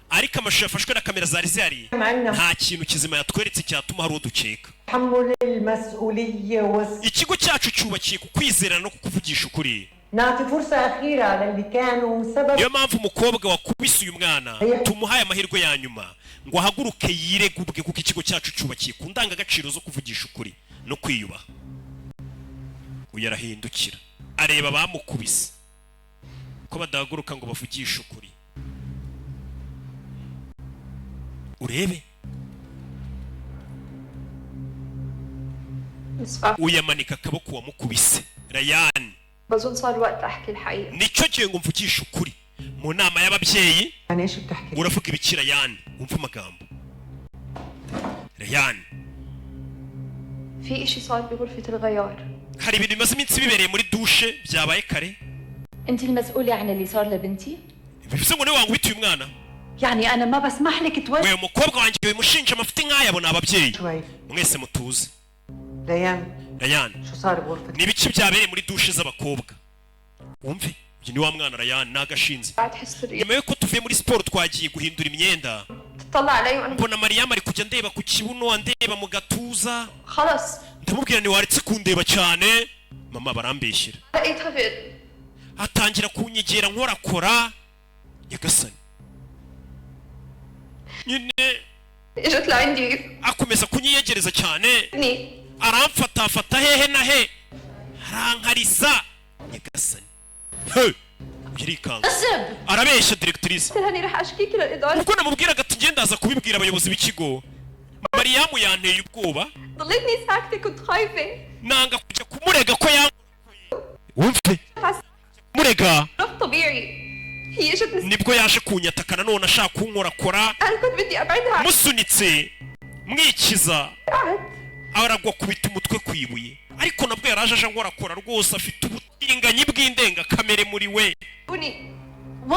ariko amashusho yafashwe na kamera zari zihari nta kintu kizima yatweretse cyatuma hari udukeka ikigo cyacu cyubakiye ku kwizerana no kukuvugisha ukuri niyo mpamvu umukobwa wakubise uyu mwana tumuhaye amahirwe ya nyuma ngo ahaguruke yiregubwe kuko ikigo cyacu cyubakiye ku ndangagaciro zo kuvugisha ukuri no kwiyubaha uyu arahindukira areba abamukubise ko badahaguruka ngo bavugishe ukuri urebe uyamanika akaboko wamukubise Rayani بظن صار الوقت احكي الحقيقه nicyo gihe ngo mvugishe ukuri mu nama y'ababyeyi uravuga ibiki Rayani umva amagambo Rayani في اشي صار بغرفه الغيار hari ibintu bimaze iminsi bibereye muri dushe byabaye kare انت المسؤوله عن اللي صار لبنتي bivuze ngo niwe wangwitiye umwana يعني انا ما بسمح لك توجه wewe umukobwa wanjye wimushinja amafuti nk'aya bona ababyeyi mwese mutuze Rayani ni ibiki byabereye muri dushe z'abakobwa wumve uyu ni wa mwana Rayani nagashinze nyuma yuko tuvuye muri siporo twagiye guhindura imyenda mbona Mariam ari kujya ndeba ku kibuno andeba mu gatuza ndamubwira ni waretse kundeba cyane mama barambeshyira atangira kunyegera nkorakora nyagasani nyine akomeza kunyiyegereza cyane aramfata hehe na he arankarisa nyagasani yirikanga arabeshya directrice ubwo namubwiraga ati ngenda aza kubibwira abayobozi b'ikigo Mariam yanteye ubwoba nanga kujya kumurega ko wumve murega nibwo yaje kunyatakana none ashaka kunkorakora musunitse mwikiza aragwa kubita umutwe kwibuye ariko nabwo yaraje aje nkorakora rwose afite ubutinganyi bw'indenga kamere muri we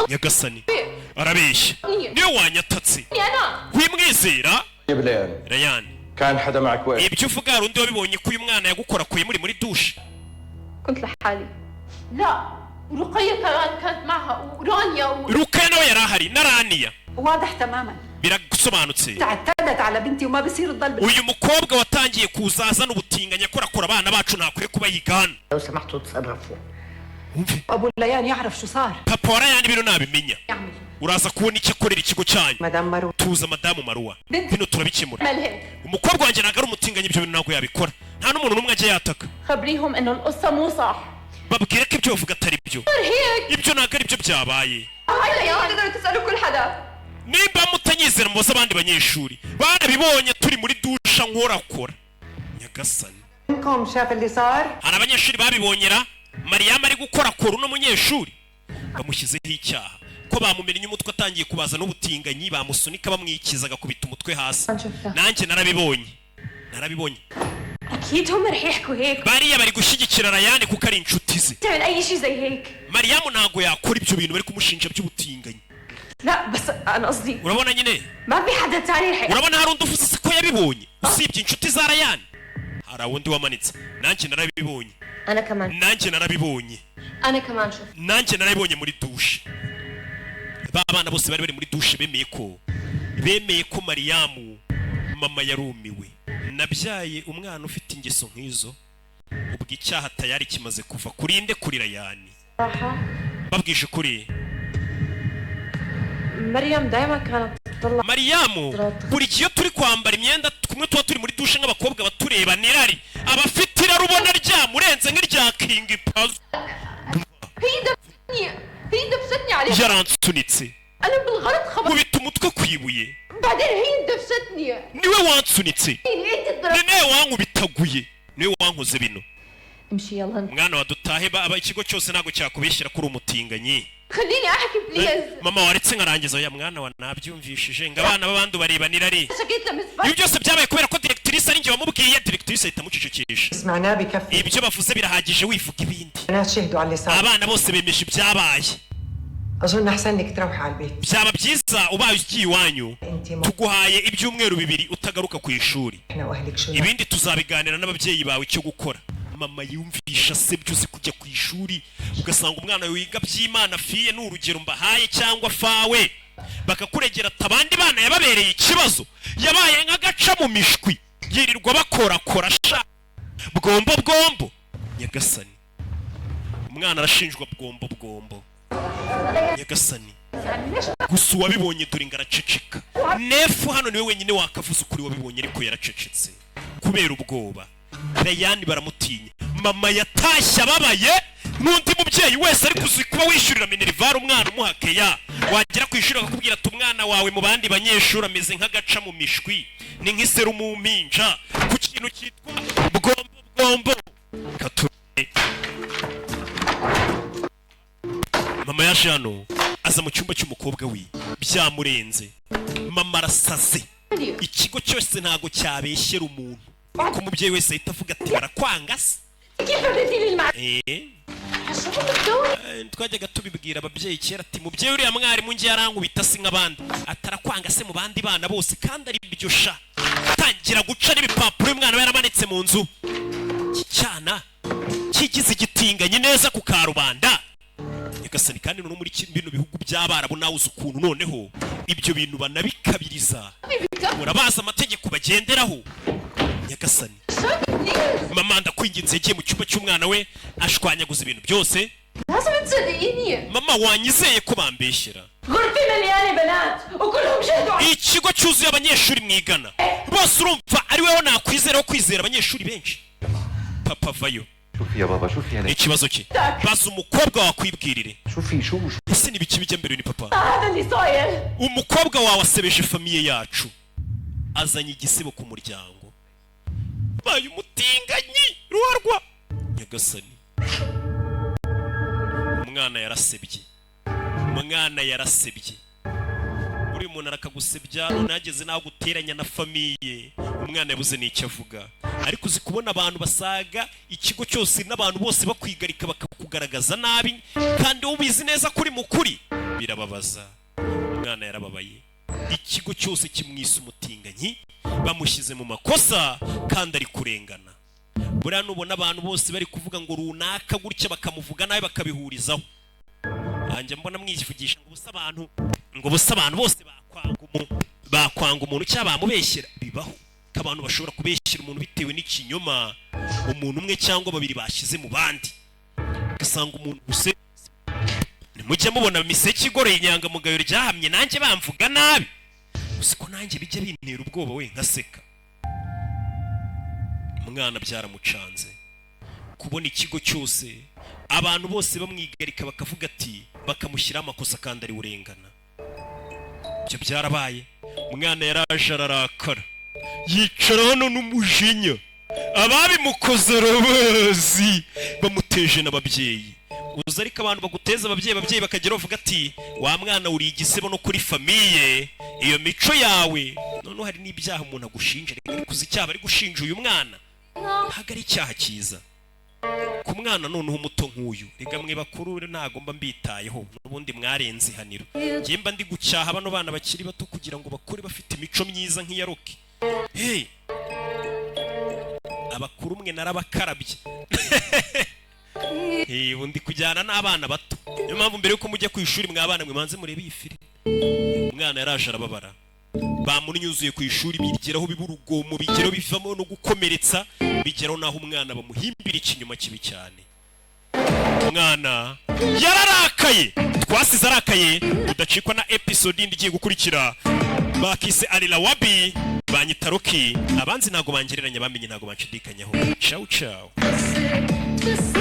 nyagasani arabeshya niyo wanyatatse wimwizera Rayani كان حدا معك وين ibyo uvuga hari undi wabibonye ko uyu mwana yagukorakuye muri dushe كنت لحالي لا رقية كانت معها ورانيا Rukaya nawe yari ahari na Raniya واضح تماما biragusobanutse اعتدت على بنتي وما بصير تضل uyu mukobwa watangiye kuzazana ubutinganya akorakora abana bacu ntakwiye kuba yigana لو سمحتوا تصرفوا ابو ليان يعرف شو صار papa wa Rayani ibintu nabimenya uraza kubona icyo akorera ikigo cyanyu tuza madamu Maruwa bino turabikemura umukobwa wanjye ntabwo ari umutinganya ibyo bintu ntabwo yabikora nta n'umuntu n'umwe ajya yataka خبريهم انه القصة مو صح babwire ko ibyo bavuga atari byo ibyo ntabwo ari byo byabaye هاي يا تقدروا تسألوا كل حدا nimba mutanyizera mubaze abandi banyeshuri barabibonye turi muri dusha nkorakora nyagasani hari abanyeshuri babibonyera Mariam ari gukorakora uno munyeshuri bamushyizeho icyaha ko bamumennye umutwe atangiye kubaza n'ubutinganyi bamusunika bamwikiza agakubita umutwe hasi nanjye narabibonye اكيد هم رح يحكوا هيك bariya bari gushyigikira Rayani kuko ari inshuti ze تعمل اي شيء زي هيك Mariam ntabwo yakora ibyo bintu bari kumushinja by'ubutinganyi لا بس انا قصدي urabona nyine ما في حدا ثاني رح urabona hari undi uvuze ko yabibonye usibye inshuti za Rayani hari undi wamanitse nanjye narabibonye انا كمان nanjye narabibonye انا كمان شوف nanjye narabibonye muri dushe ba bana bose bari muri dushe bemeye ko Mariam mama yarumiwe nabyaye umwana ufite ingeso nk'izo ubwo icyaha tayari kimaze kuva kurinde kuri Rayani babwishe ukuri مريم دائما كانت تطلع Mariam buri gihe turi kwambara imyenda kumwe tuba turi muri dushe nk'abakobwa batureba nirari abafite irarubona ryamurenze nk'irya King Pazo هي دفستني عليها yaransunitse انا بالغلط خبطت mubita umutwe kwibuye بعدين هي دفستني niwe wansunitse انت ضربت niwe wankubitaguye niwe wankoze bino امشي يلا mwana wadutahe ikigo cyose ntabwo cyakubeshyira kuri umutinganyi خليني احكي بليز mama waretse nkarangiza oya mwana wa nabyumvishije ngo abana b'abandi barebanira ari شكيت لمس ibi byose byabaye kubera ko directrice ari njye wamubwiye directrice ahita amucecekesha ibyo bavuze birahagije wivuga ibindi abana bose bemeje ibyabaye أظن أحسن إنك تروح على البيت. byaba byiza ubaye ugiye iwanyu tuguhaye ibyumweru bibiri utagaruka ku ishuri ibindi tuzabiganira n'ababyeyi bawe icyo gukora. Mama yumvisha se byuzi kujya ku ishuri ugasanga umwana wiga by'Imana fiye n'urugero mbahaye cyangwa fawe bakakuregera abandi bana yababereye ikibazo yabaye nk'agaca mu mishwi yirirwa bakora sha bwombo Nyagasani. Umwana arashinjwa bwombo Nyagasani. Gusa uwabibonye dore ngaraceceka. Nefu hano niwe wenyine wakavuze ukuri wabibonye ariko yaracecetse kubera ubwoba. Rayani baramutinya. Mama yatashye ababaye n'undi mubyeyi wese ari kuzi kuba wishyurira minerivare umwana umuhakeya wagera ku ishuri akakubwira ati umwana wawe mu bandi banyeshuri ameze nk'agaca mu mishwi ni nk'iseru mu mpinja ku kintu cyitwa bwombo kature. Mama yaje hano aza mu cyumba cy'umukobwa we byamurenze. Mama arasaze. Ikigo cyose ntago cyabeshyera umuntu ko umubyeyi wese ahita avuga ati barakwanga se. Twajyaga tubibwira ababyeyi kera ati mubyeyi uriya mwarimu ngiye arankubita si nk'abandi atarakwanga se mu bandi bana bose kandi ari ibyo sha. Tangira guca n'ibipapuro umwana we yaramanitse mu nzu cyana kigize igitinganye neza ku karubanda. Nyagasani kandi no muri bino bihugu by'Abarabu nawe uzi ukuntu noneho ibyo bintu banabikabiriza murabaza amategeko bagenderaho. Nyagasani. Mama ndakwinginze yagiye mu cyumba cy'umwana we ashwanyaguza ibintu byose. Mama wanyizeye ko bambeshyera. Ikigo cyuzuye abanyeshuri mwigana bose urumva ari wewe nakwizera kwizera abanyeshuri benshi. Papa vayo. شوفي يا بابا شوفي عليك. Ikibazo cye basi umukobwa wakwibwirire. شوفي شو ese nibiki bijya mbere ni papa. Umukobwa wawe asebeje famiye yacu azanye igisebo ku muryango baye umutinganyi ruharwa. Nyagasani. Umwana yarasebye uri umuntu arakagusebya nageze naho guteranya na famiye umwana yabuze n'icyo avuga. Ariko uzi kubona abantu basaga ikigo cyose n'abantu bose bakwigarika bakakugaragaza nabi kandi ubizi neza kuri mukuri birababaza. Umwana yarababaye. Ikigo cyose kimwisa umutinganyi bamushyize mu makosa kandi ari kurengana. Buriya nubona abantu bose bari kuvuga ngo runaka gutya bakamuvuga nabi bakabihurizaho. Anje mbona mwivugisha ngo busa abantu bose bakwanga umuntu cyangwa bamubeshyera bibaho. Abantu bashobora kubeshyira umuntu bitewe n'ikinyoma umuntu umwe cyangwa babiri bashize mu bandi. Gasanga umuntu guse nimujye mubona miseke igoreye inyangamugayo ryahamye nanjye bamvuga nabi. Usiko nanjye bijya bintera ubwoba we nkaseka. Umwana byaramucanze kubona ikigo cyose abantu bose bamwigarika bakavuga ati bakamushyira amakosa kandi ari urengana. Ibyo byarabaye. Umwana yaraje ararakara yicara hano n'umujinya ababimukoze arabazi bamuteje n'ababyeyi. Uza ariko abantu baguteza ababyeyi bakagera bavuga ati wa mwana uri igisebo no kuri famiye iyo mico yawe. None hari n'ibyaha umuntu agushinja ariko uzi icyaha ari gushinja uyu mwana ntago ari icyaha cyiza ku mwana noneho umuto nk'uyu. Rega mwe bakuru ntago mba mbitayeho n'ubundi mwarenze ihaniro. Ngiye mba ndi gucyaha bano bana bakiri bato kugira ngo bakure bafite imico myiza nk'iya Roki. Hey, abakuru mwe narabakarabye. Undi kujyana n'abana bato. Niyo mpamvu mbere yuko mujya ku ishuri mwabana mwe manze murebe iyi filime. Umwana yaraje arababara. Bamunyuzuye ku ishuri bigeraho biburugomo bigeraho bivamo no gukomeretsa bigeraho naho umwana bamuhimbira ikinyuma kibi cyane. Umwana yararakaye. Twasize arakaye udacikwa na episode indi igiye gukurikira. Bakise Alwabi banyita Roki abanzi ntago bangereranya bamenye ntago banshidikanyaho. Ciao ciao.